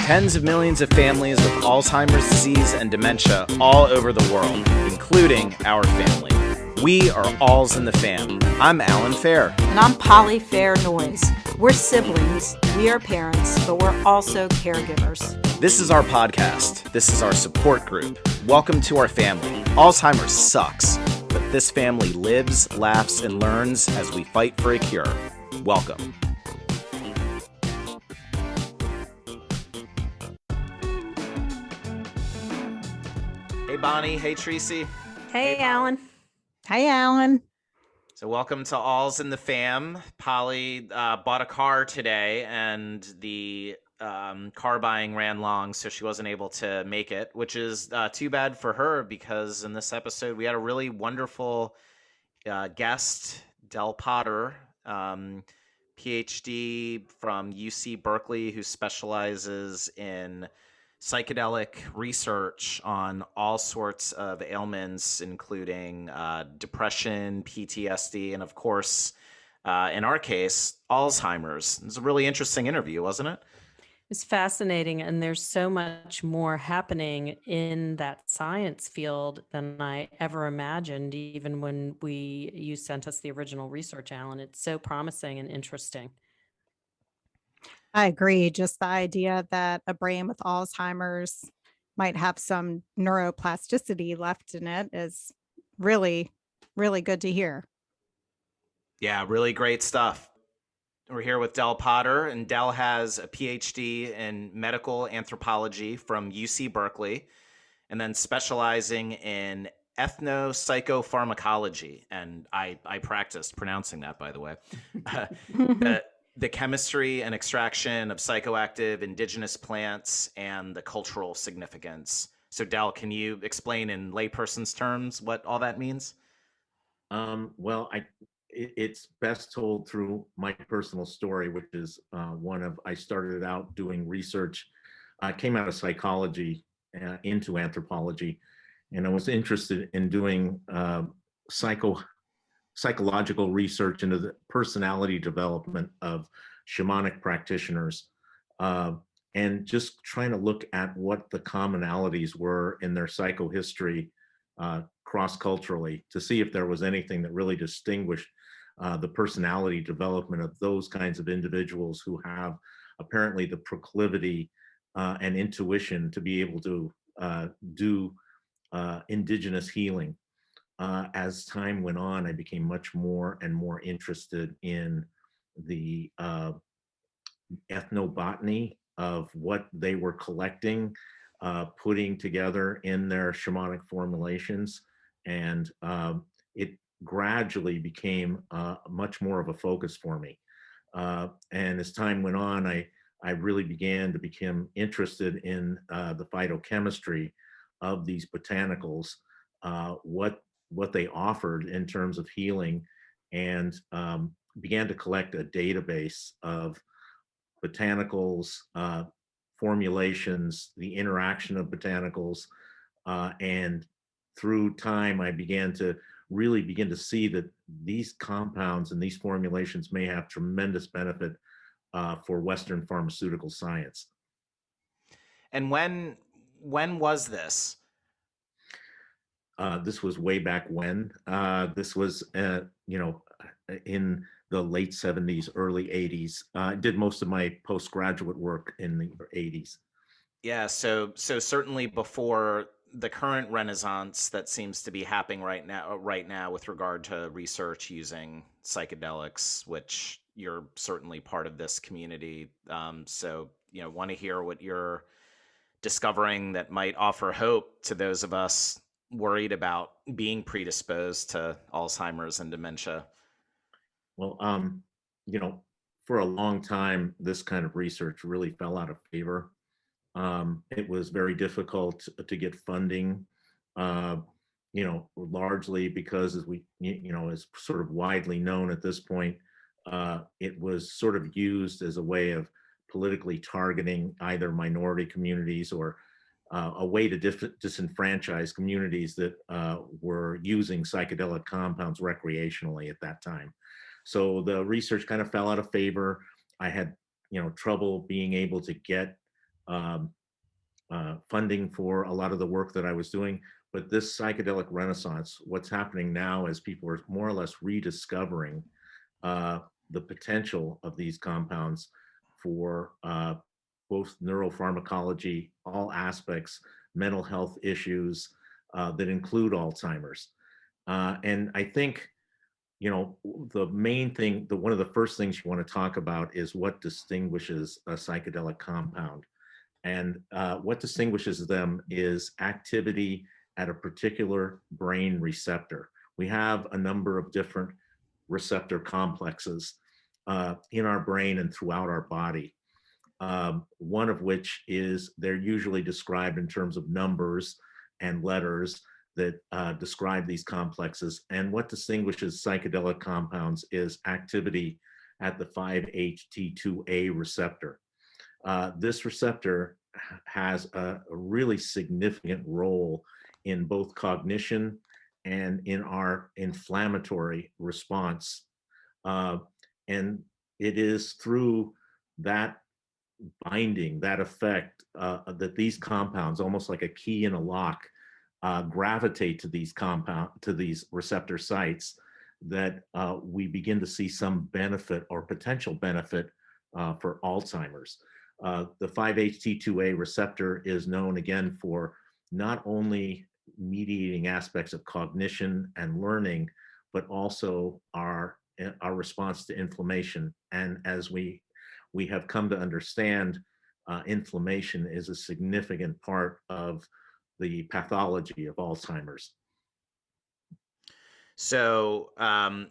Tens of millions of families with Alzheimer's disease and dementia all over the world, including our family. We are Alls in the Fam. I'm Alan Fair. And I'm Polly Fair Noyes. We're siblings, we are parents, but we're also caregivers. This is our podcast. This is our support group. Welcome to our family. Alzheimer's sucks, but this family lives, laughs, and learns as we fight for a cure. Welcome. Hey, Bonnie. Hey, Tracy. Hey, Alan. Hi, Alan. So welcome to Alls in the Fam. Polly bought a car today, and the car buying ran long, so she wasn't able to make it, which is too bad for her because in this episode we had a really wonderful guest, Del Potter, PhD from UC Berkeley, who specializes in psychedelic research on all sorts of ailments, including depression, PTSD, and of course, in our case, Alzheimer's. It was a really interesting interview, wasn't it? It's fascinating, and there's so much more happening in that science field than I ever imagined, even when you sent us the original research, Alan. It's so promising and interesting. I agree. Just the idea that a brain with Alzheimer's might have some neuroplasticity left in it is really, really good to hear. Yeah, really great stuff. We're here with Del Potter, and Del has a PhD in medical anthropology from UC Berkeley, and then specializing in ethnopsychopharmacology. And I practiced pronouncing that, by the way. The chemistry and extraction of psychoactive indigenous plants and the cultural significance. So, Del, can you explain in layperson's terms what all that means? It's best told through my personal story, which is I started out doing research. I came out of psychology into anthropology, and I was interested in doing psychological research into the personality development of shamanic practitioners, and just trying to look at what the commonalities were in their psychohistory cross-culturally to see if there was anything that really distinguished the personality development of those kinds of individuals who have apparently the proclivity and intuition to be able to do indigenous healing. As time went on, I became much more and more interested in the ethnobotany of what they were collecting, putting together in their shamanic formulations, and it gradually became much more of a focus for me. And as time went on, I really began to become interested in the phytochemistry of these botanicals, what they offered in terms of healing, and began to collect a database of botanicals, formulations, the interaction of botanicals, and through time, I began to see that these compounds and these formulations may have tremendous benefit for Western pharmaceutical science. And when was this? This was way back when. This was, in the late 70s, early 80s. I did most of my postgraduate work in the 80s. Yeah, so certainly before the current renaissance that seems to be happening right now with regard to research using psychedelics, which you're certainly part of this community. So, want to hear what you're discovering that might offer hope to those of us worried about being predisposed to Alzheimer's and dementia. Well, for a long time, this kind of research really fell out of favor. It was very difficult to get funding, largely because, as is sort of widely known at this point, it was sort of used as a way of politically targeting either minority communities or a way to disenfranchise communities that were using psychedelic compounds recreationally at that time. So the research kind of fell out of favor. I had, trouble being able to get um, funding for a lot of the work that I was doing. But this psychedelic renaissance, what's happening now is people are more or less rediscovering uh, the potential of these compounds for both neuropharmacology, all aspects, mental health issues that include Alzheimer's. And I think, you know, the main thing, one of the first things you want to talk about is what distinguishes a psychedelic compound. And what distinguishes them is activity at a particular brain receptor. We have a number of different receptor complexes in our brain and throughout our body. One of which is they're usually described in terms of numbers and letters that describe these complexes. And what distinguishes psychedelic compounds is activity at the 5-HT2A receptor. This receptor has a really significant role in both cognition and in our inflammatory response. And it is through that binding, that effect, that these compounds, almost like a key in a lock, gravitate to these receptor sites, that we begin to see some benefit or potential benefit for Alzheimer's. The 5-HT2A receptor is known again for not only mediating aspects of cognition and learning, but also our response to inflammation. And as we have come to understand, inflammation is a significant part of the pathology of Alzheimer's. So I'm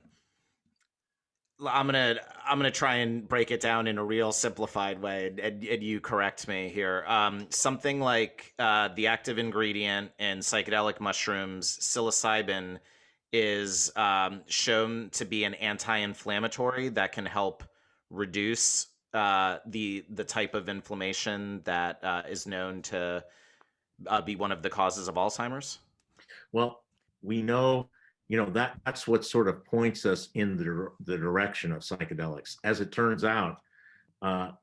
gonna try and break it down in a real simplified way, and you correct me here. Something like the active ingredient in psychedelic mushrooms, psilocybin, is shown to be an anti-inflammatory that can help reduce the type of inflammation that is known to be one of the causes of Alzheimer's. Well, we know, you know, that's what sort of points us in the direction of psychedelics. As it turns out,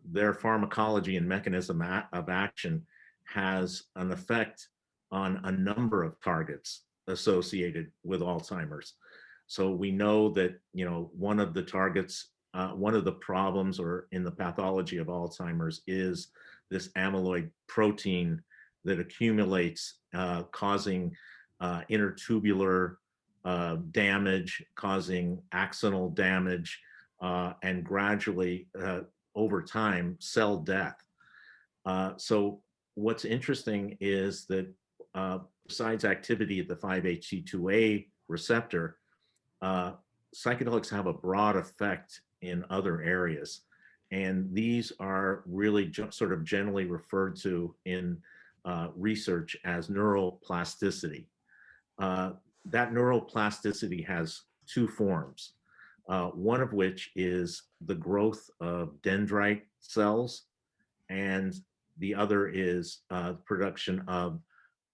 their pharmacology and mechanism of action has an effect on a number of targets associated with Alzheimer's. So we know that, you know, one of the targets, one of the problems or in the pathology of Alzheimer's is this amyloid protein that accumulates, causing intertubular damage, causing axonal damage, and gradually, over time, cell death. So what's interesting is that besides activity at the 5-HT2A receptor, psychedelics have a broad effect in other areas. And these are really sort of generally referred to in research as neuroplasticity. That neuroplasticity has two forms, one of which is the growth of dendrite cells, and the other is production of,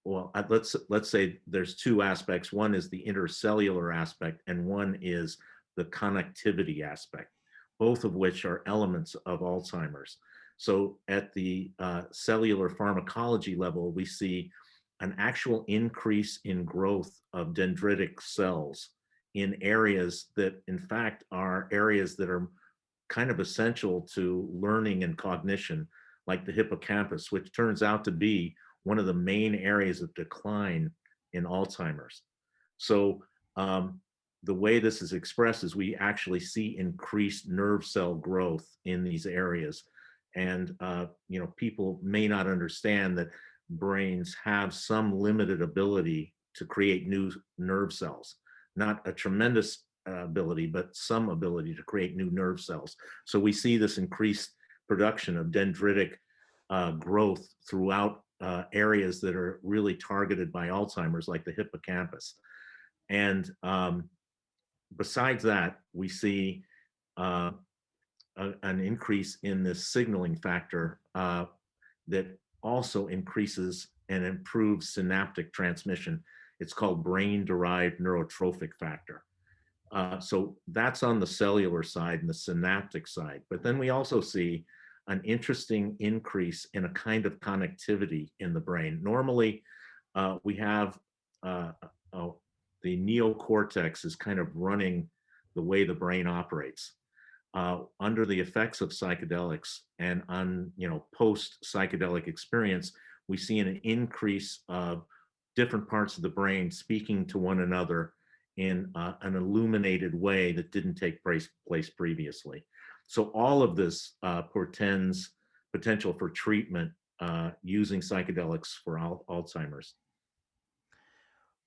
well, let's say there's two aspects. One is the intercellular aspect, and one is the connectivity aspect, both of which are elements of Alzheimer's. So at the cellular pharmacology level, we see an actual increase in growth of dendritic cells in areas that, in fact, are areas that are kind of essential to learning and cognition, like the hippocampus, which turns out to be one of the main areas of decline in Alzheimer's. So the way this is expressed is we actually see increased nerve cell growth in these areas. And you know, people may not understand that brains have some limited ability to create new nerve cells, not a tremendous ability, but some ability to create new nerve cells. So we see this increased production of dendritic growth throughout areas that are really targeted by Alzheimer's, like the hippocampus. And besides that, we see an increase in this signaling factor that also increases and improves synaptic transmission. It's called brain-derived neurotrophic factor. So that's on the cellular side and the synaptic side. But then we also see an interesting increase in a kind of connectivity in the brain. Normally, we have uh, uh, the neocortex is kind of running the way the brain operates. Under the effects of psychedelics and on post psychedelic experience, we see an increase of different parts of the brain speaking to one another in an illuminated way that didn't take place previously. So all of this portends potential for treatment using psychedelics for Alzheimer's.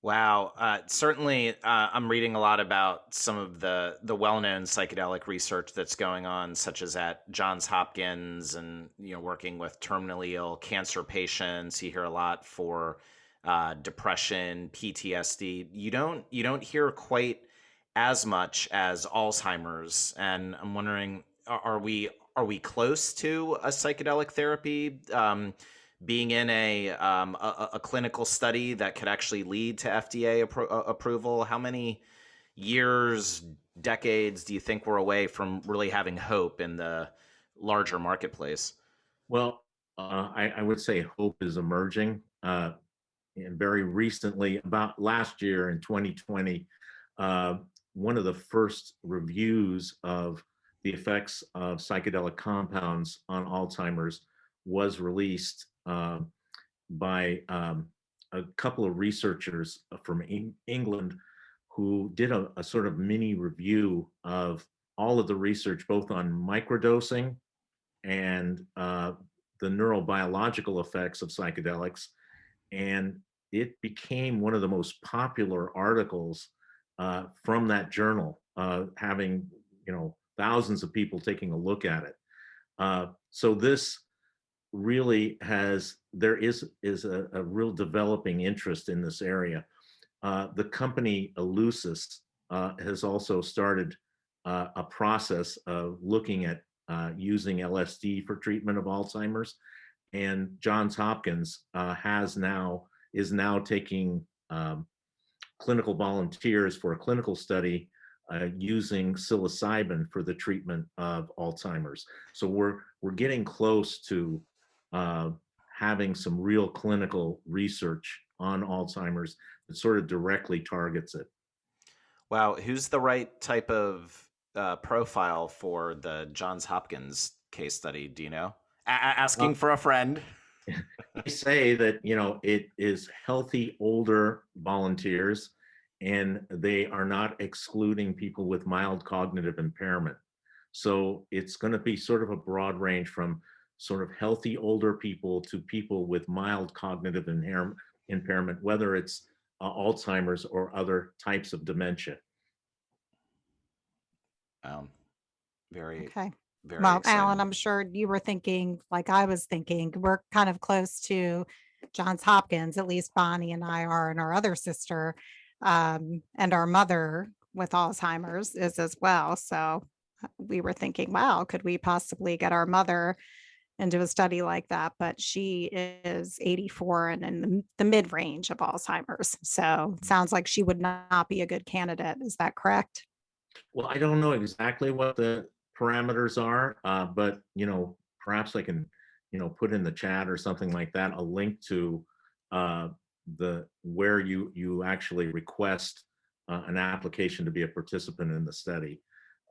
Wow. Certainly, I'm reading a lot about some of the well-known psychedelic research that's going on, such as at Johns Hopkins, and working with terminally ill cancer patients. You hear a lot for depression, PTSD. You don't hear quite as much as Alzheimer's, and I'm wondering, are we close to a psychedelic therapy? Being in a clinical study that could actually lead to FDA approval? How many years, decades do you think we're away from really having hope in the larger marketplace? Well, I would say hope is emerging. And very recently, about last year in 2020, uh, one of the first reviews of the effects of psychedelic compounds on Alzheimer's was released by a couple of researchers from England who did a sort of mini review of all of the research, both on microdosing and the neurobiological effects of psychedelics. And it became one of the most popular articles from that journal, having thousands of people taking a look at it. So this really there is a real developing interest in this area. The company Elucis has also started a process of looking at using LSD for treatment of Alzheimer's, and Johns Hopkins is now taking clinical volunteers for a clinical study using psilocybin for the treatment of Alzheimer's. So we're getting close to uh, having some real clinical research on Alzheimer's that sort of directly targets it. Wow, who's the right type of profile for the Johns Hopkins case study? Do you know? Uh, Asking for a friend. they say that it is healthy older volunteers, and they are not excluding people with mild cognitive impairment. So it's going to be sort of a broad range from sort of healthy older people to people with mild cognitive impairment, whether it's Alzheimer's or other types of dementia. Um, very, Okay. very Well, Alan, exciting. I'm sure you were thinking, like I was thinking, we're kind of close to Johns Hopkins, at least Bonnie and I are, and our other sister, and our mother with Alzheimer's is as well. So we were thinking, wow, could we possibly get our mother into a study like that? But she is 84 and in the mid range of Alzheimer's. So it sounds like she would not be a good candidate. Is that correct? Well, I don't know exactly what the parameters are, but perhaps I can, put in the chat or something like that a link to uh, the where you actually request an application to be a participant in the study.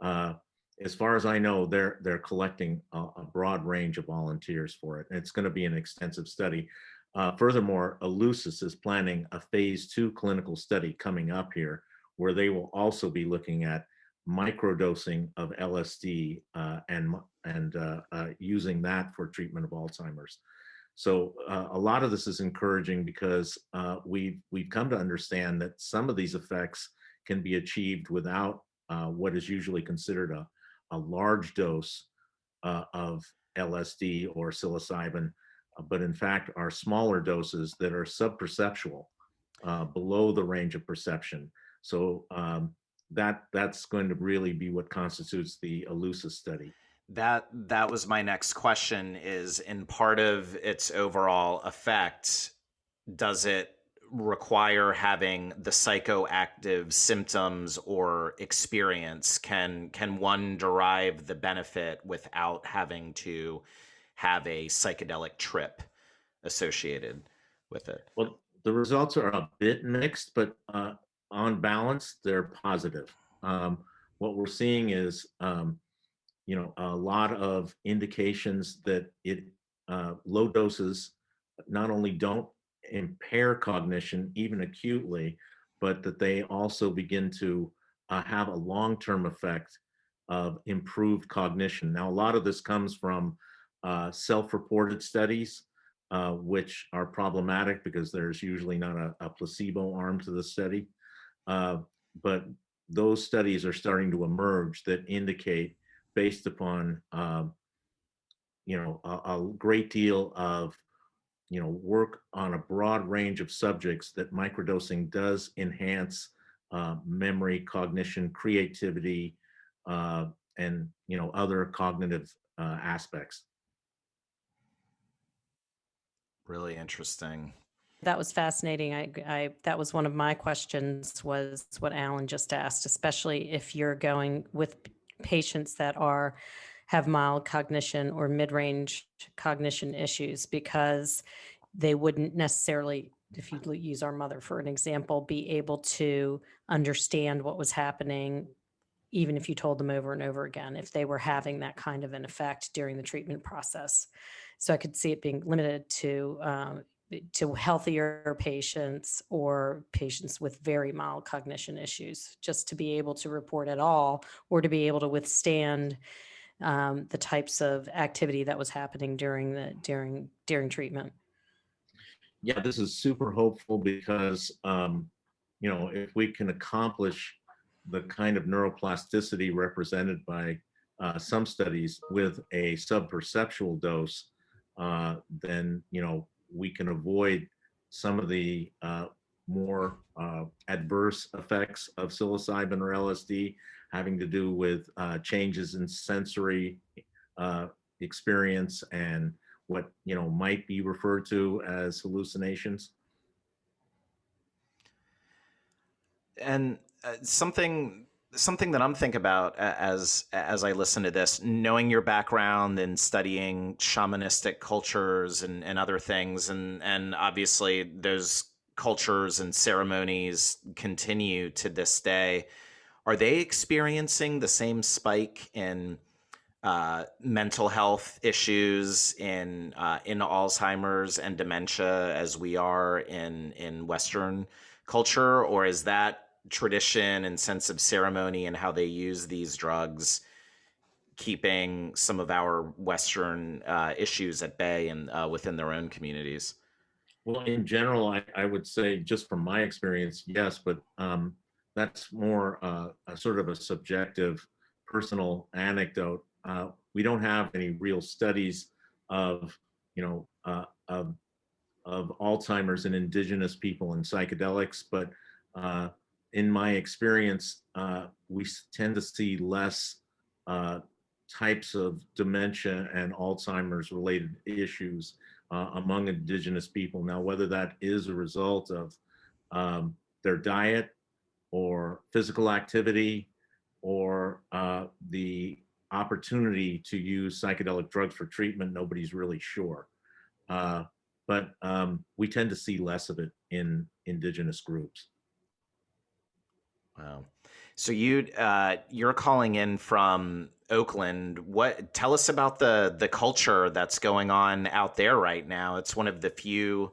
Uh, as far as I know, they're collecting a broad range of volunteers for it, and it's going to be an extensive study. Furthermore, Elucis is planning a phase 2 clinical study coming up here, where they will also be looking at microdosing of LSD and using that for treatment of Alzheimer's. So a lot of this is encouraging because we've come to understand that some of these effects can be achieved without what is usually considered a large dose of LSD or psilocybin, but in fact are smaller doses that are subperceptual, below the range of perception. So that's going to really be what constitutes the Elucis study. That was my next question, is in part of its overall effect, does it require having the psychoactive symptoms or experience? Can one derive the benefit without having to have a psychedelic trip associated with it? Well, the results are a bit mixed, but on balance, they're positive. What we're seeing is, a lot of indications that low doses not only don't impair cognition, even acutely, but that they also begin to have a long-term effect of improved cognition. Now, a lot of this comes from self-reported studies, which are problematic because there's usually not a placebo arm to the study. But those studies are starting to emerge that indicate, based upon a great deal of work on a broad range of subjects, that microdosing does enhance memory, cognition, creativity, and other cognitive aspects. Really interesting. That was fascinating. That was one of my questions, was what Alan just asked, especially if you're going with patients that have mild cognition or mid-range cognition issues, because they wouldn't necessarily, if you use our mother for an example, be able to understand what was happening, even if you told them over and over again, if they were having that kind of an effect during the treatment process. So I could see it being limited to healthier patients or patients with very mild cognition issues, just to be able to report at all, or to be able to withstand the types of activity that was happening during treatment. Yeah, this is super hopeful because, if we can accomplish the kind of neuroplasticity represented by some studies with a subperceptual dose, then, we can avoid some of the more adverse effects of psilocybin or LSD, having to do with changes in sensory experience and what might be referred to as hallucinations. And something that I'm thinking about as I listen to this, knowing your background and studying shamanistic cultures and other things, and obviously those cultures and ceremonies continue to this day. Are they experiencing the same spike in mental health issues in Alzheimer's and dementia as we are in Western culture, or is that tradition and sense of ceremony and how they use these drugs keeping some of our Western issues at bay and within their own communities? Well, in general, I would say, just from my experience, yes, but that's more a sort of a subjective, personal anecdote. We don't have any real studies of, of Alzheimer's in indigenous people and psychedelics, but in my experience, we tend to see less types of dementia and Alzheimer's related issues among indigenous people. Now, whether that is a result of their diet or physical activity or the opportunity to use psychedelic drugs for treatment, nobody's really sure. But we tend to see less of it in indigenous groups. Wow. So you're calling in from Oakland. Tell us about the culture that's going on out there right now. It's one of the few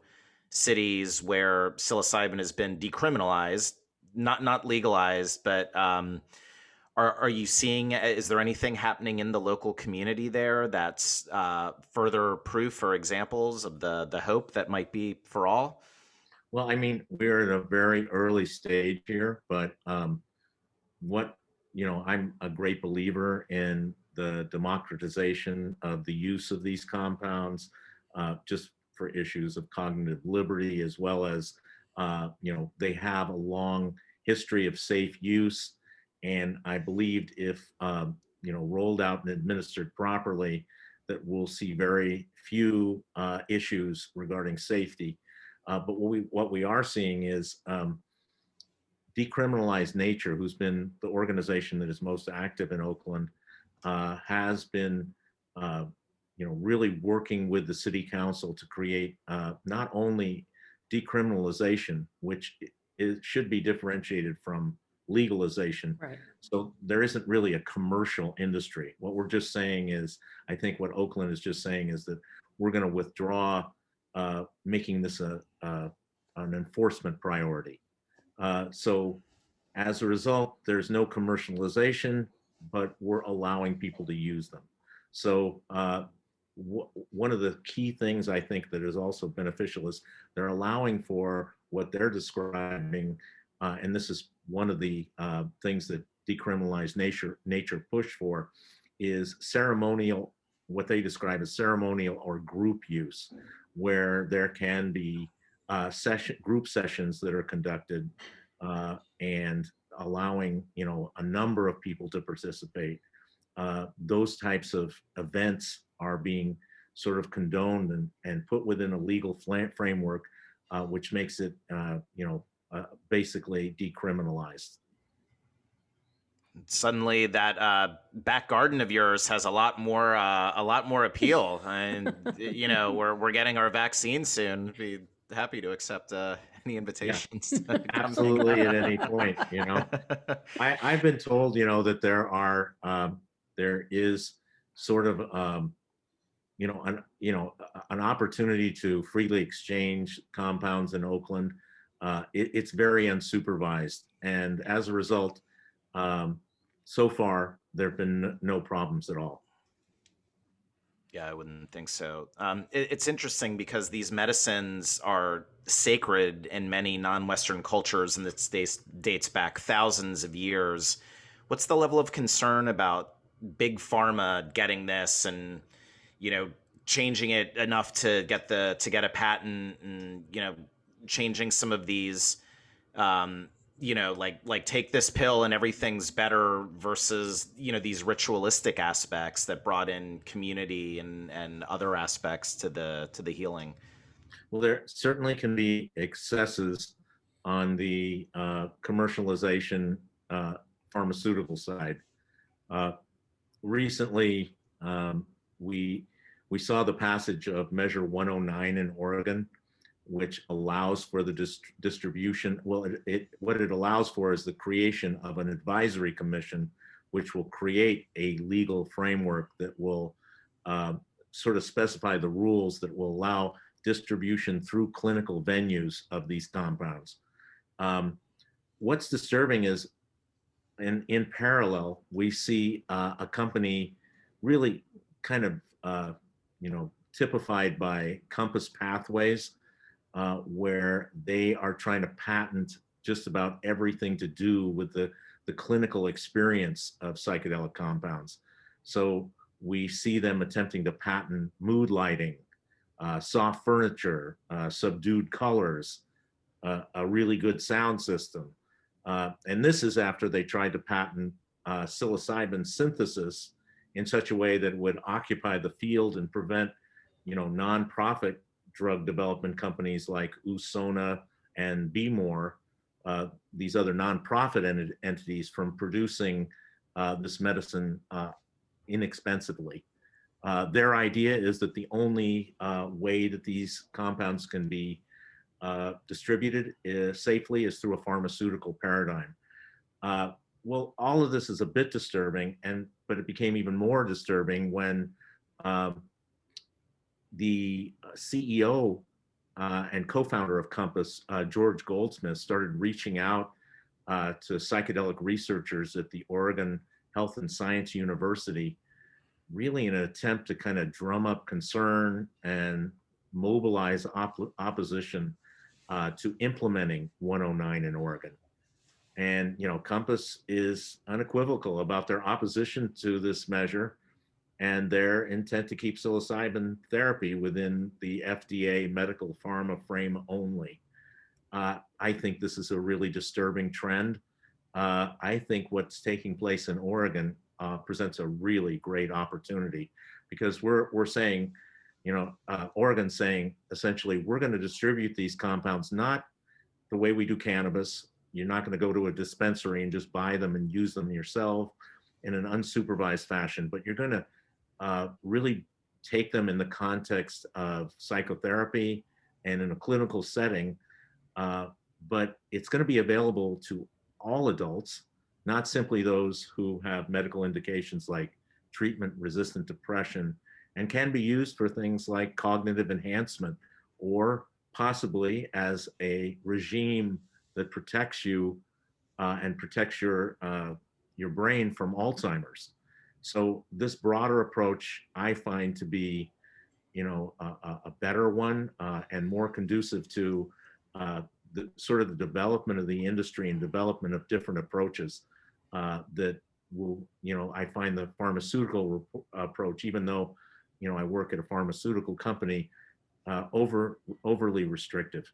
cities where psilocybin has been decriminalized, not legalized, but are you seeing, is there anything happening in the local community there that's further proof or examples of the hope that might be for all? Well, I mean, we're at a very early stage here, but I'm a great believer in the democratization of the use of these compounds, just for issues of cognitive liberty, as well as, they have a long history of safe use. And I believed if, rolled out and administered properly, that we'll see very few issues regarding safety. But what we are seeing is Decriminalize Nature, who's been the organization that is most active in Oakland, has been really working with the city council to create not only decriminalization, which should be differentiated from legalization. Right. So there isn't really a commercial industry. What we're just saying is, I think what Oakland is just saying is that we're going to withdraw making this an enforcement priority. So as a result, there's no commercialization, but we're allowing people to use them. So one of the key things I think that is also beneficial is they're allowing for what they're describing, and this is one of the things that Decriminalize Nature push for, is ceremonial, what they describe as ceremonial or group use, where there can be group sessions that are conducted and allowing a number of people to participate. Those types of events are being sort of condoned and put within a legal framework, which makes it basically decriminalized. Suddenly that back garden of yours has a lot more appeal, and we're getting our vaccine soon. Be happy to accept any invitations. Yeah, to absolutely at any point. I've been told that there is sort of an opportunity to freely exchange compounds in Oakland. It's very unsupervised, and as a result, so far there have been no problems at all. Yeah, I wouldn't think so. It's interesting because these medicines are sacred in many non-Western cultures, and this dates back thousands of years. What's the level of concern about big pharma getting this and changing it enough to get a patent, and changing some of these like take this pill and everything's better, versus these ritualistic aspects that brought in community and other aspects to the healing? Well, there certainly can be excesses on the commercialization pharmaceutical side. Recently, we saw the passage of Measure 109 in Oregon, which allows for the distribution. Well, what it allows for is the creation of an advisory commission, which will create a legal framework that will sort of specify the rules that will allow distribution through clinical venues of these compounds. What's disturbing is, in parallel, we see a company really kind of typified by Compass Pathways, where they are trying to patent just about everything to do with the clinical experience of psychedelic compounds. So we see them attempting to patent mood lighting, soft furniture, subdued colors, a really good sound system. And this is after they tried to patent psilocybin synthesis in such a way that it would occupy the field and prevent, nonprofit drug development companies like Usona and Be More, these other nonprofit entities, from producing this medicine inexpensively. Their idea is that the only way that these compounds can be distributed safely is through a pharmaceutical paradigm. Well, all of this is a bit disturbing, but it became even more disturbing when the CEO and co-founder of Compass, George Goldsmith, started reaching out to psychedelic researchers at the Oregon Health and Science University, really in an attempt to kind of drum up concern and mobilize opposition to implementing 109 in Oregon. And, Compass is unequivocal about their opposition to this measure and their intent to keep psilocybin therapy within the FDA medical pharma frame only. I think this is a really disturbing trend. I think what's taking place in Oregon presents a really great opportunity, because we're saying Oregon saying essentially, we're going to distribute these compounds not the way we do cannabis. You're not going to go to a dispensary and just buy them and use them yourself in an unsupervised fashion, but you're going to really take them in the context of psychotherapy and in a clinical setting. But it's going to be available to all adults, not simply those who have medical indications like treatment-resistant depression, and can be used for things like cognitive enhancement or possibly as a regime that protects you and protects your brain from Alzheimer's. So this broader approach I find to be, a better one and more conducive to the sort of the development of the industry and development of different approaches that will, I find the pharmaceutical approach, even though, I work at a pharmaceutical company, overly restrictive.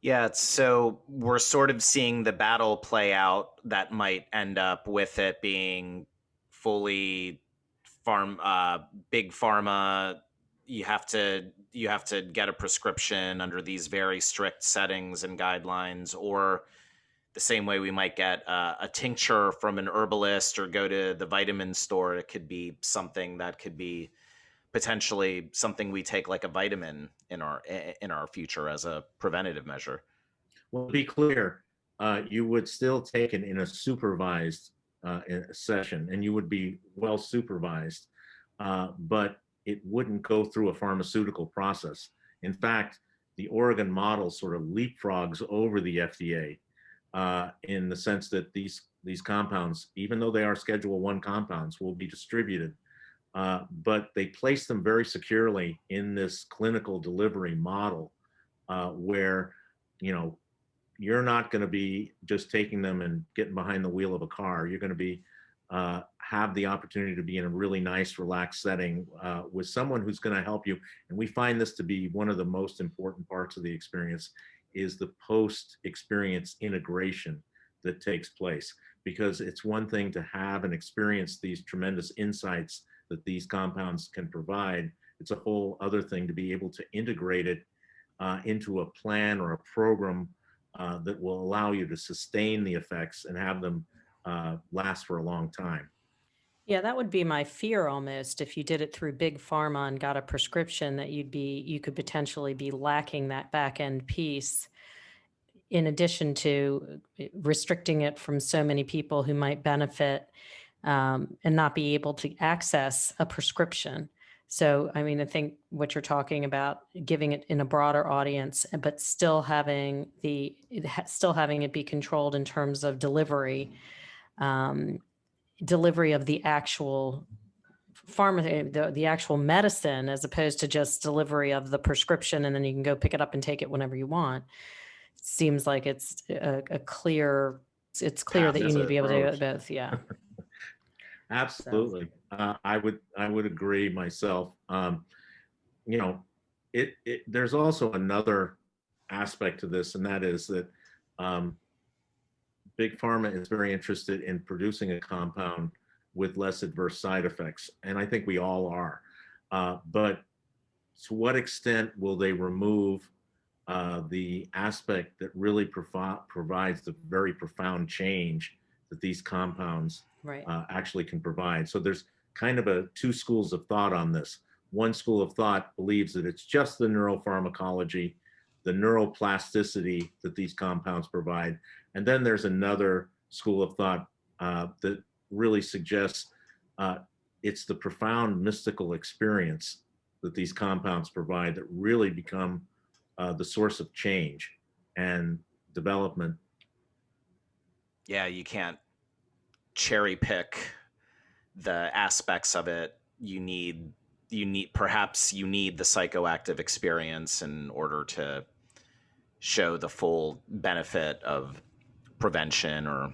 Yeah, so we're sort of seeing the battle play out that might end up with it being fully big pharma. You have to get a prescription under these very strict settings and guidelines, or the same way we might get a tincture from an herbalist or go to the vitamin store. It could be something that could be potentially something we take like a vitamin in our future as a preventative measure. Well, to be clear, you would still take it in a supervised session, and you would be well supervised, but it wouldn't go through a pharmaceutical process. In fact, the Oregon model sort of leapfrogs over the FDA in the sense that these compounds, even though they are Schedule I compounds, will be distributed. But they place them very securely in this clinical delivery model where, you're not going to be just taking them and getting behind the wheel of a car. You're going to be have the opportunity to be in a really nice, relaxed setting with someone who's going to help you. And we find this to be one of the most important parts of the experience is the post-experience integration that takes place. Because it's one thing to have and experience these tremendous insights that these compounds can provide. It's a whole other thing to be able to integrate it into a plan or a program that will allow you to sustain the effects and have them last for a long time. Yeah, that would be my fear almost if you did it through big pharma and got a prescription that you could potentially be lacking that back end piece in addition to restricting it from so many people who might benefit and not be able to access a prescription. So, I mean, I think what you're talking about, giving it in a broader audience, but still having it be controlled in terms of delivery of the actual the actual medicine, as opposed to just delivery of the prescription, and then you can go pick it up and take it whenever you want. Seems like it's clear that you need to be able to do it both. Yeah. Absolutely. I would agree myself. There's also another aspect to this, and that is that big pharma is very interested in producing a compound with less adverse side effects, and I think we all are. But to what extent will they remove the aspect that really provides the very profound change that these compounds actually can provide? So there's kind of two schools of thought on this. One school of thought believes that it's just the neuropharmacology, the neuroplasticity that these compounds provide. And then there's another school of thought that really suggests it's the profound mystical experience that these compounds provide that really become the source of change and development. Yeah, you can't cherry pick the aspects of it. You need the psychoactive experience in order to show the full benefit of prevention, or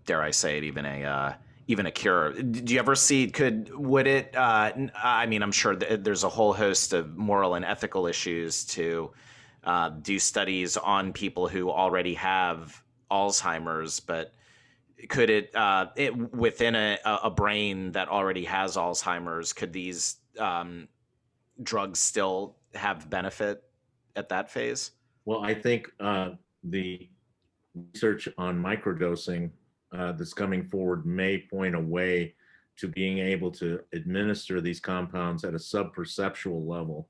dare I say it, even a cure. Do you ever see, I mean, I'm sure there's a whole host of moral and ethical issues to do studies on people who already have Alzheimer's, but could it within a brain that already has Alzheimer's, could these drugs still have benefit at that phase? Well, I think the research on microdosing that's coming forward may point a way to being able to administer these compounds at a subperceptual level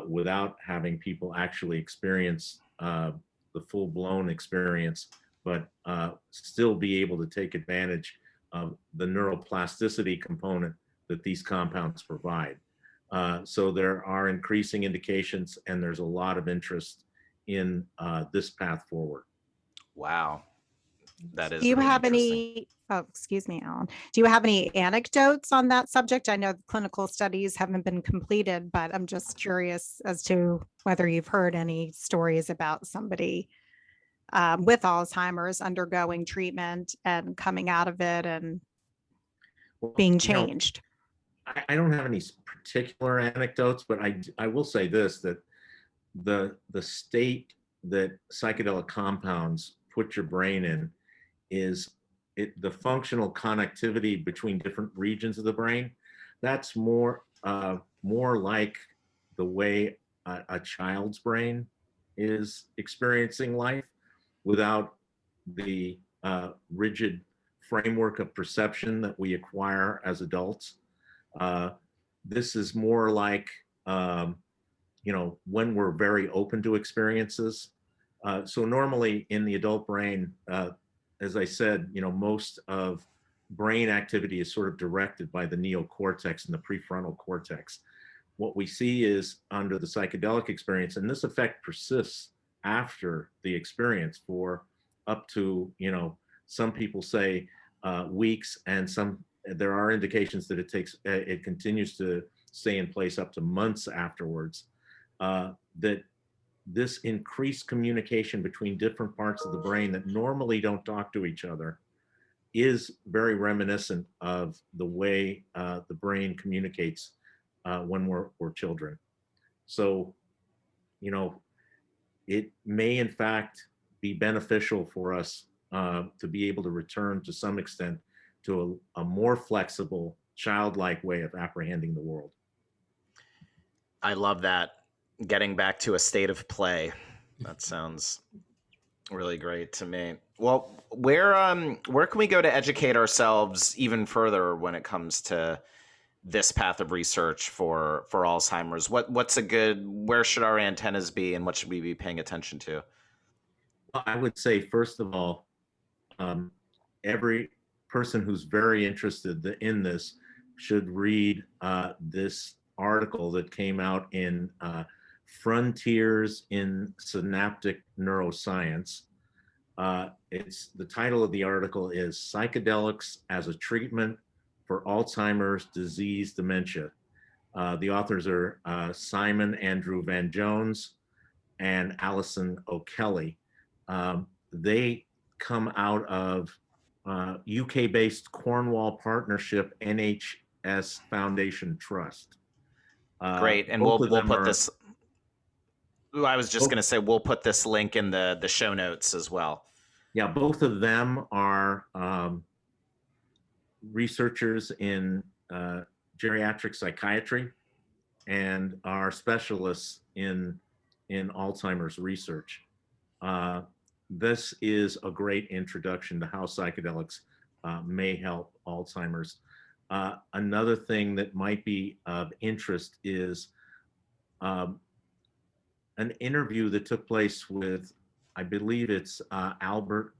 without having people actually experience the full-blown experience, but still be able to take advantage of the neuroplasticity component that these compounds provide. So there are increasing indications, and there's a lot of interest in this path forward. Wow. That Do is you really have interesting. any, oh, excuse me, Alan. Do you have any anecdotes on that subject? I know the clinical studies haven't been completed, but I'm just curious as to whether you've heard any stories about somebody with Alzheimer's undergoing treatment and coming out of it and Well, being you know, changed. I don't have any particular anecdotes, but I will say this, that the state that psychedelic compounds put your brain in is the functional connectivity between different regions of the brain. That's more like the way a child's brain is experiencing life without the rigid framework of perception that we acquire as adults. This is more like, when we're very open to experiences. So normally in the adult brain, as I said, most of brain activity is sort of directed by the neocortex and the prefrontal cortex. What we see is under the psychedelic experience, and this effect persists after the experience for up to, some people say weeks, and there are indications that it continues to stay in place up to months afterwards. That this increased communication between different parts of the brain that normally don't talk to each other is very reminiscent of the way the brain communicates when we're children. So, it may in fact be beneficial for us to be able to return to some extent to a more flexible, childlike way of apprehending the world. I love that. Getting back to a state of play. That sounds really great to me. Well, where can we go to educate ourselves even further when it comes to this path of research for Alzheimer's? Where should our antennas be, and what should we be paying attention to? I would say, first of all, every person who's very interested in this should read this article that came out in Frontiers in Synaptic Neuroscience. The title of the article is Psychedelics as a Treatment for Alzheimer's Disease Dementia. The authors are Simon Andrew Van Jones and Alison O'Kelly. They come out of UK-based Cornwall Partnership NHS Foundation Trust. Great, and we'll put this. I was just going to say we'll put this link in the show notes as well. Yeah, both of them are researchers in geriatric psychiatry and are specialists in Alzheimer's research. This is a great introduction to how psychedelics may help Alzheimer's. Another thing that might be of interest is an interview that took place with, I believe it's Albert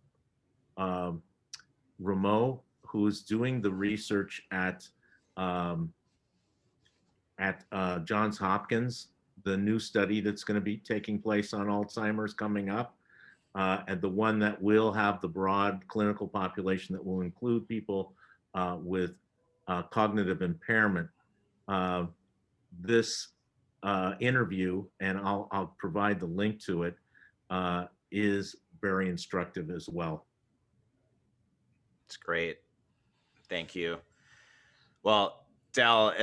Rameau, who is doing the research at Johns Hopkins, the new study that's going to be taking place on Alzheimer's coming up, and the one that will have the broad clinical population that will include people with cognitive impairment. This interview, and I'll provide the link to it, is very instructive as well. It's great. Thank you. Well, Del,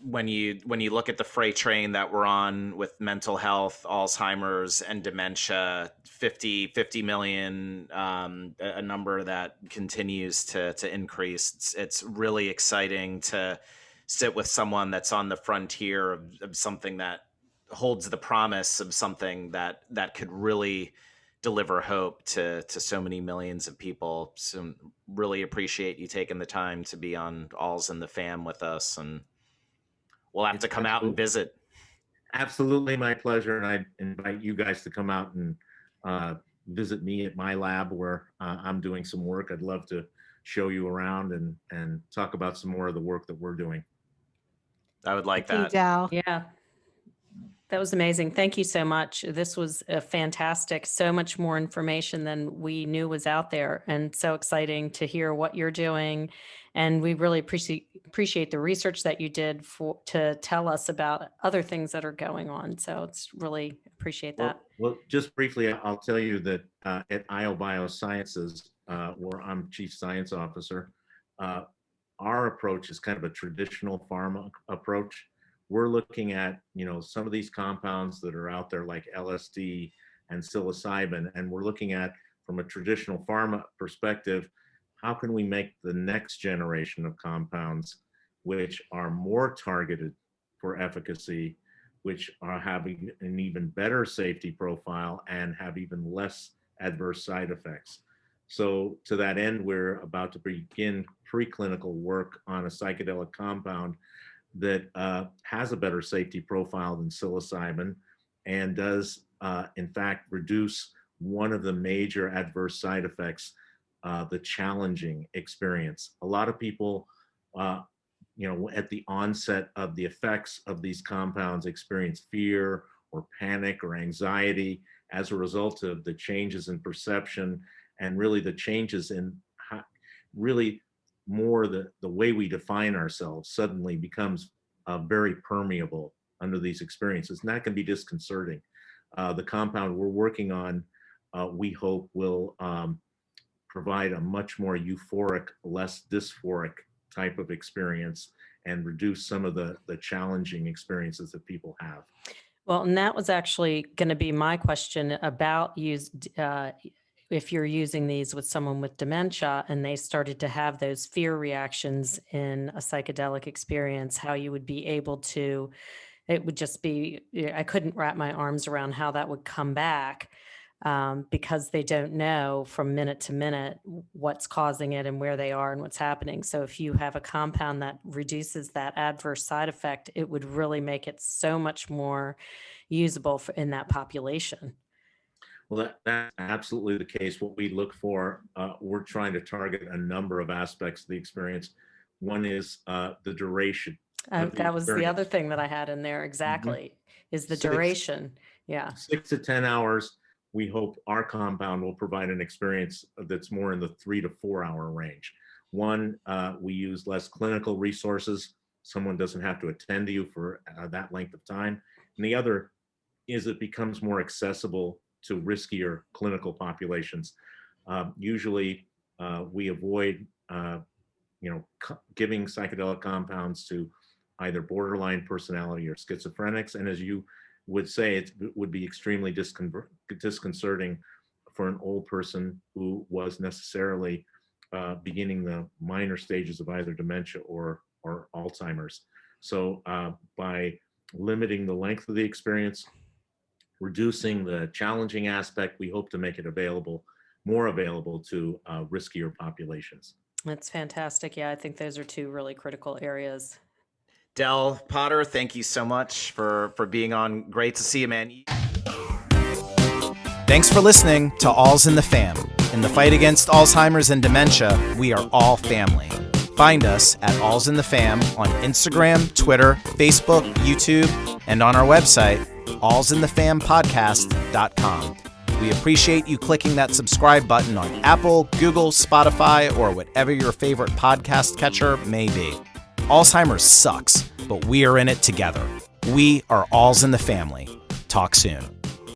when you look at the freight train that we're on with mental health, Alzheimer's, and dementia, 50 million, a number that continues to increase. It's really exciting to sit with someone that's on the frontier of something that holds the promise of something that could really deliver hope to so many millions of people. So really appreciate you taking the time to be on All's in the Fam with us, and we'll have to come out and visit. Absolutely my pleasure. And I invite you guys to come out and visit me at my lab where I'm doing some work. I'd love to show you around and talk about some more of the work that we're doing. I would like Thank that. you, Del. Yeah. That was amazing. Thank you so much. This was a fantastic, so much more information than we knew was out there, and so exciting to hear what you're doing. And we really appreciate the research that you did to tell us about other things that are going on. So it's really appreciate that. Well, just briefly, I'll tell you that at IO Biosciences, where I'm Chief Science Officer, our approach is kind of a traditional pharma approach. We're looking at, some of these compounds that are out there like LSD and psilocybin, and we're looking at, from a traditional pharma perspective, how can we make the next generation of compounds which are more targeted for efficacy, which are having an even better safety profile and have even less adverse side effects. So to that end, we're about to begin preclinical work on a psychedelic compound that has a better safety profile than psilocybin and does, in fact, reduce one of the major adverse side effects, the challenging experience. A lot of people, at the onset of the effects of these compounds experience fear or panic or anxiety as a result of the changes in perception and really the changes in really more the way we define ourselves suddenly becomes very permeable under these experiences, and that can be disconcerting. The compound we're working on, we hope will provide a much more euphoric, less dysphoric type of experience and reduce some of the challenging experiences that people have. Well, and that was actually going to be my question about if you're using these with someone with dementia and they started to have those fear reactions in a psychedelic experience, how you would be able to, it would just be, I couldn't wrap my arms around how that would come back because they don't know from minute to minute what's causing it and where they are and what's happening. So if you have a compound that reduces that adverse side effect, it would really make it so much more usable in that population. Well, that's absolutely the case. What we look for, we're trying to target a number of aspects of the experience. One is the duration. That was the other thing that I had in there exactly, is the duration. Yeah. 6 to 10 hours. We hope our compound will provide an experience that's more in the 3 to 4 hour range. One, we use less clinical resources. Someone doesn't have to attend to you for that length of time. And the other is it becomes more accessible to riskier clinical populations. Usually we avoid giving psychedelic compounds to either borderline personality or schizophrenics. And as you would say, it would be extremely disconcerting for an old person who was necessarily beginning the minor stages of either dementia or Alzheimer's. So by limiting the length of the experience, reducing the challenging aspect, we hope to make it more available to riskier populations. That's fantastic. Yeah, I think those are two really critical areas. Del Potter, thank you so much for being on. Great to see you, man. Thanks for listening to All's in the Fam. In the fight against Alzheimer's and dementia, we are all family. Find us at All's in the Fam on Instagram, Twitter, Facebook, YouTube, and on our website, allsinthefampodcast.com. We appreciate you clicking that subscribe button on Apple, Google, Spotify, or whatever your favorite podcast catcher may be. Alzheimer's sucks, but we are in it together. We are All's in the Family. Talk soon.